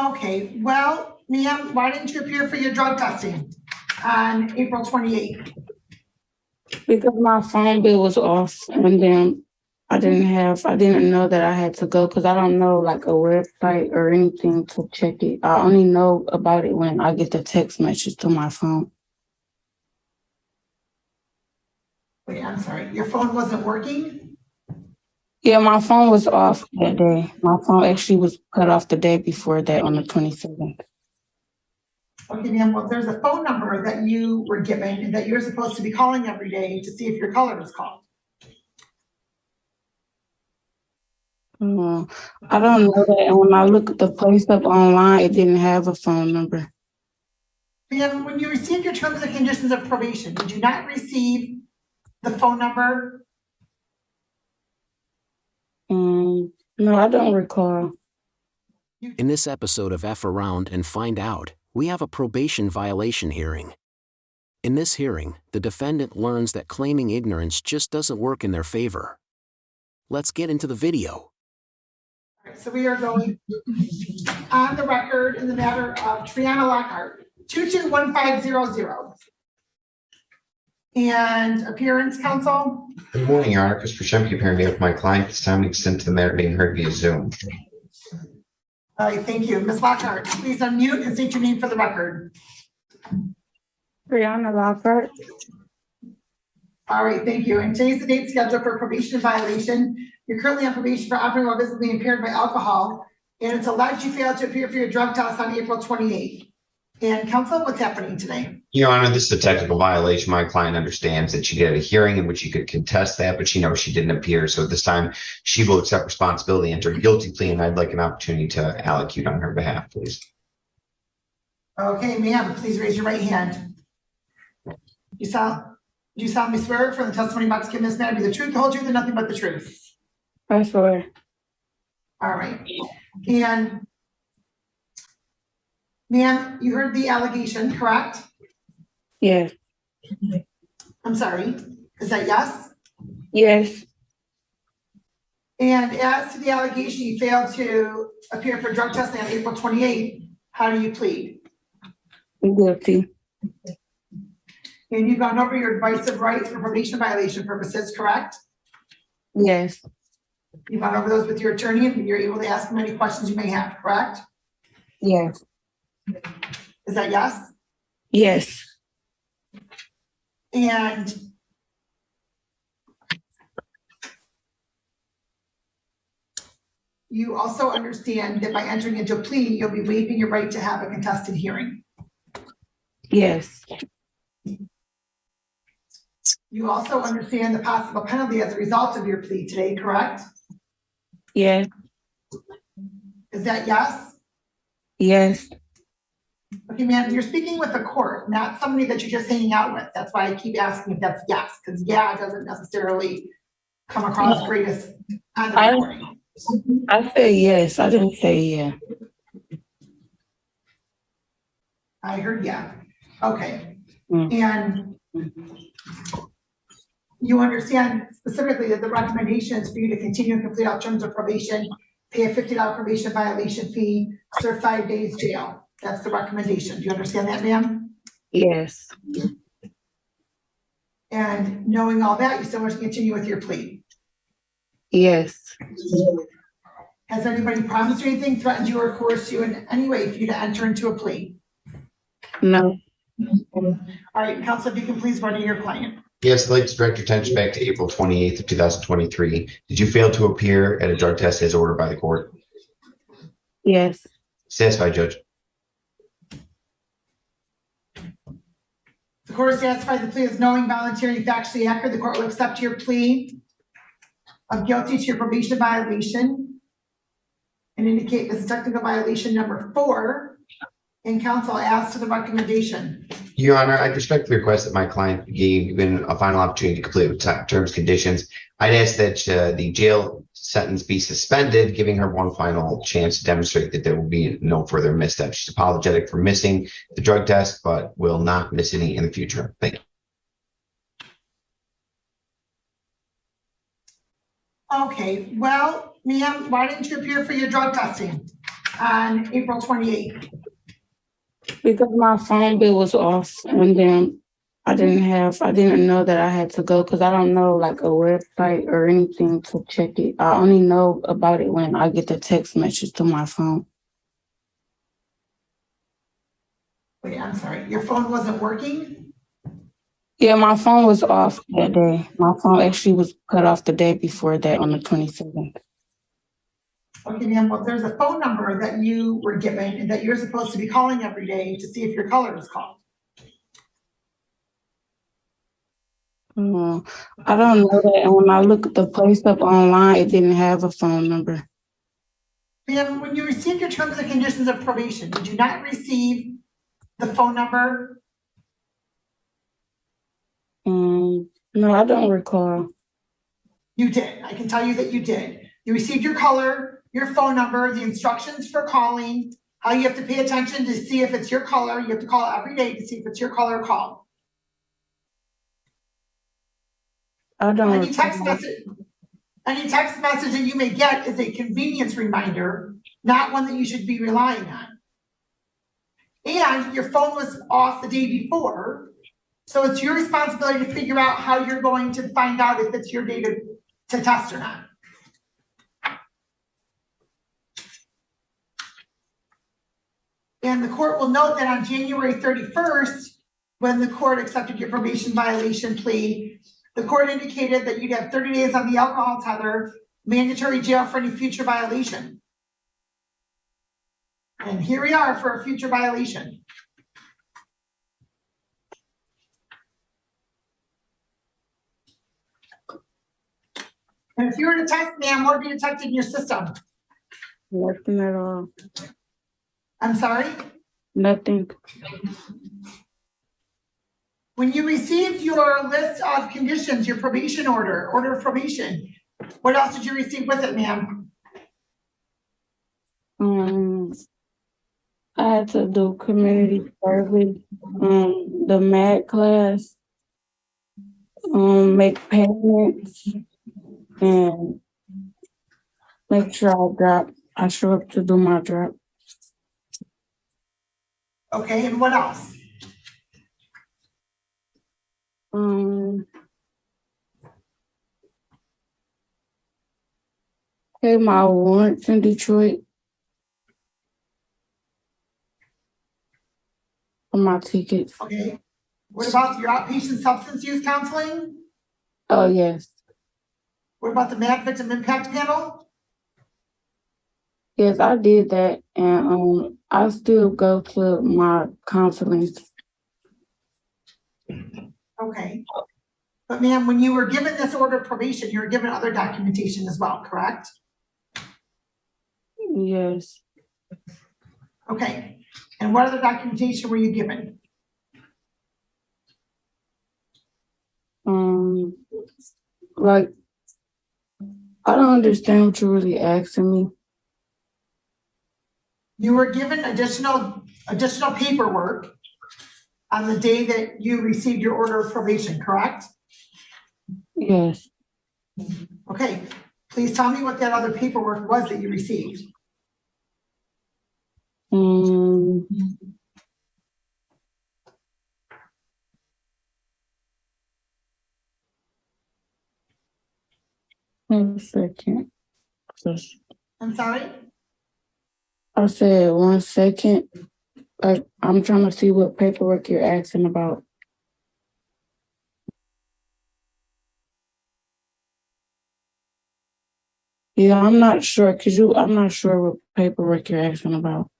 Okay, well, ma'am, why didn't you appear for your drug testing on April 28th? Because my phone bill was off, and then I didn't know that I had to go because I don't know like a website or anything to check it. I only know about it when I get the text message to my phone. Wait, I'm sorry, your phone wasn't working? Yeah, my phone was off that day. My phone actually was cut off the day before that on the 27th. Okay, ma'am, well, there's a phone number that you were given and that you're supposed to be calling every day to see if your color is called. I don't know that. And when I looked the place up online, it didn't have a phone number. Ma'am, when you received your terms and conditions of probation, did you not receive the phone number? No, I don't recall. In this episode of F Around and Find Out, we have a probation violation hearing. In this hearing, the defendant learns that claiming ignorance just doesn't work in their favor. Let's get into the video. All right, so we are going on the record in the matter of Triana Lockhart, 221500. And appearance, counsel? Good morning, Your Honor. Christopher Shemke appearing today with my client. This time we consent to the matter being heard via Zoom. All right, thank you. Ms. Lockhart, please unmute and state your name for the record. Brianna Lockhart. All right, thank you. And today's the date scheduled for probation violation. You're currently on probation for operating while visibly impaired by alcohol, and it's alleged you failed to appear for your drug test on April 28th. And counsel, what's happening today? Your Honor, this is a technical violation. My client understands that she did a hearing in which she could contest that, but she knows she didn't appear. So at this time, she will accept responsibility, enter a guilty plea, and I'd like an opportunity to allocute on her behalf, please. Okay, ma'am, please raise your right hand. You solemnly swear from the testimony about to give this matter be the truth, the whole truth, and nothing but the truth. I swear. All right. And ma'am, you heard the allegation, correct? Yes. I'm sorry. Is that yes? Yes. And as to the allegation you failed to appear for drug testing on April 28th, how do you plead? Guilty. And you've gone over your advice of rights for probation violation purposes, correct? Yes. You've gone over those with your attorney and you're able to ask them any questions you may have, correct? Yes. Is that yes? Yes. And you also understand that by entering into a plea, you'll be waiving your right to have a contested hearing. Yes. You also understand the possible penalty as a result of your plea today, correct? Yes. Is that yes? Yes. Okay, ma'am, you're speaking with the court, not somebody that you're just hanging out with. That's why I keep asking if that's yes, because yeah doesn't necessarily come across greatest on the recording. I say yes. I didn't say yeah. I heard yeah. Okay. And you understand specifically that the recommendation is for you to continue and complete all terms of probation, pay a $50 probation violation fee, serve 5 days jail. That's the recommendation. Do you understand that, ma'am? Yes. And knowing all that, you still want to continue with your plea? Yes. Has anybody promised you anything, threatened you, or coerced you in any way for you to enter into a plea? No. All right, counsel, if you can please run your client. Yes, I'd like to direct your attention back to April 28th of 2023. Did you fail to appear at a drug test as ordered by the court? Yes. Satisfied, Judge. The court is satisfied the plea is knowing, voluntary, and factually accurate. The court will accept your plea of guilty to your probation violation and indicate this is technical violation number 4. And counsel asks to the recommendation. Your Honor, I respectfully request that my client be given a final opportunity to complete with terms conditions. I'd ask that the jail sentence be suspended, giving her one final chance to demonstrate that there will be no further missteps. She's apologetic for missing the drug test, but will not miss any in the future. Thank you. Okay, well, ma'am, why didn't you appear for your drug testing on April 28th? Because my phone bill was off and then I didn't know that I had to go because I don't know like a website or anything to check it. I only know about it when I get the text message to my phone. Wait, I'm sorry, your phone wasn't working? Yeah, my phone was off that day. My phone actually was cut off the day before that on the 27th. Okay, ma'am, well, there's a phone number that you were given and that you're supposed to be calling every day to see if your color is called. I don't know that. And when I looked the place up online, it didn't have a phone number. Ma'am, when you received your terms and conditions of probation, did you not receive the phone number? No, I don't recall. You did. I can tell you that you did. You received your color, your phone number, the instructions for calling, how you have to pay attention to see if it's your color. You have to call every day to see if it's your color called. I don't Any text recall. message that you may get is a convenience reminder, not one that you should be relying on. And your phone was off the day before, so it's your responsibility to figure out how you're going to find out if it's your day to test or not. And the court will note that on January 31st, when the court accepted your probation violation plea, the court indicated that you'd have 30 days on the alcohol tether, mandatory jail for any future violation. And here we are for a future violation. And if you were to test, ma'am, what would be detected in your system? Nothing at all. I'm sorry? Nothing. When you received your list of conditions, your probation order of probation, what else did you receive with it, ma'am? I had to do community service, the MAD class, make payments, and make sure I show up to do my drop. Okay, and what else? Pay my warrants in Detroit for my tickets. Okay. What about your outpatient substance use counseling? Oh, yes. What about the MAD victim impact panel? Yes, I did that, and I still go to my counseling. Okay. But ma'am, when you were given this order of probation, you were given other documentation as well, correct? Yes. Okay. And what other documentation were you given? Like, I don't understand what you're really asking me. You were given additional paperwork on the day that you received your order of probation, correct? Yes. Okay. Please tell me what that other paperwork was that you received. One second. I'm sorry? I said 1 second. Like, I'm trying to see what paperwork you're asking about. Yeah, I'm not sure. I'm not sure what paperwork you're asking about.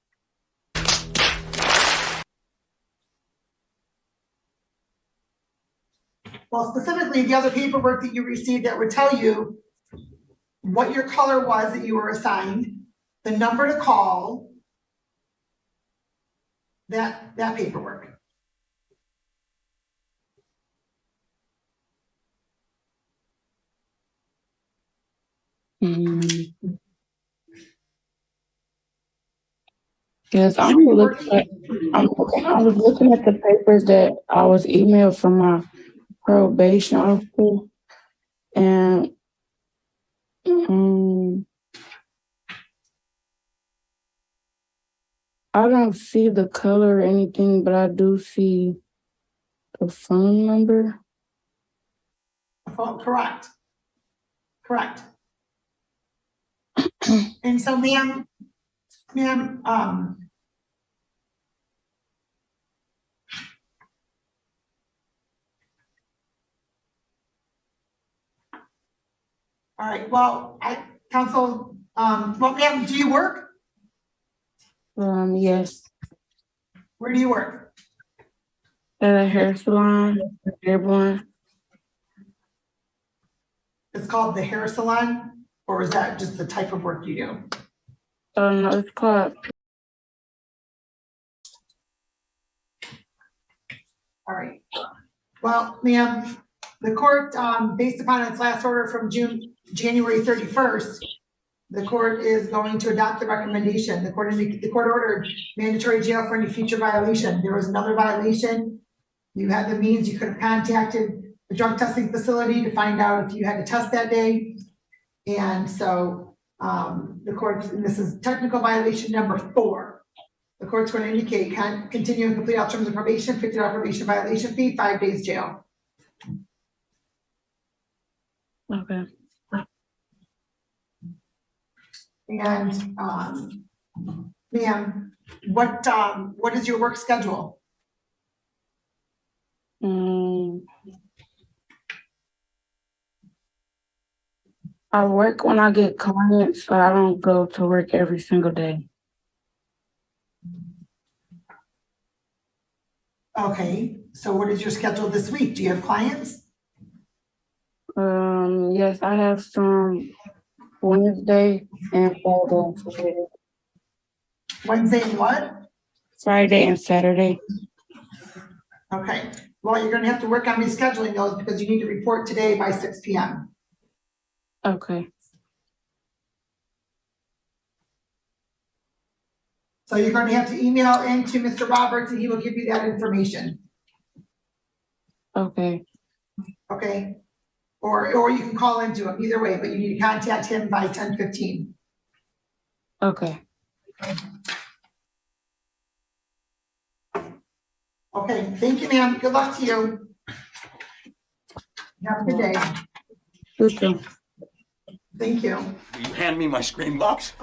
Well, specifically the other paperwork that you received that would tell you what your color was that you were assigned, the number to call, that paperwork. Yes, I was looking at the papers that I was emailed from my probation officer, and I don't see the color or anything, but I do see the phone number. Oh, correct. Correct. And so, ma'am, all right, well, counsel, well, ma'am, do you work? Yes, Where do you work? at a hair salon, Airborne. It's called the hair salon, or is that just the type of work you do? No, it's called. All right. Well, ma'am, the court, based upon its last order from January 31st, the court is going to adopt the recommendation. The court ordered mandatory jail for any future violation. There was another violation. You had the means, you could have contacted the drug testing facility to find out if you had to test that day. And so the court, and this is technical violation number 4. The court's going to indicate continue and complete all terms of probation, $50 probation violation fee, 5 days jail. Okay. And ma'am, what is your work schedule? I work when I get clients, but I don't go to work every single day. Okay, so what is your schedule this week? Do you have clients? Yes, I have some Wednesday and Friday. Wednesday and what? Friday and Saturday. Okay, well, you're gonna have to work on rescheduling those because you need to report today by 6 p.m. Okay. So you're going to have to email into Mr. Roberts and he will give you that information. Okay. Okay, or you can call into him, either way, but you need to contact him by 10:15. Okay. Okay, thank you, ma'am. Good luck to you. Have a good day. You too. Thank you. Will you hand me my screen box?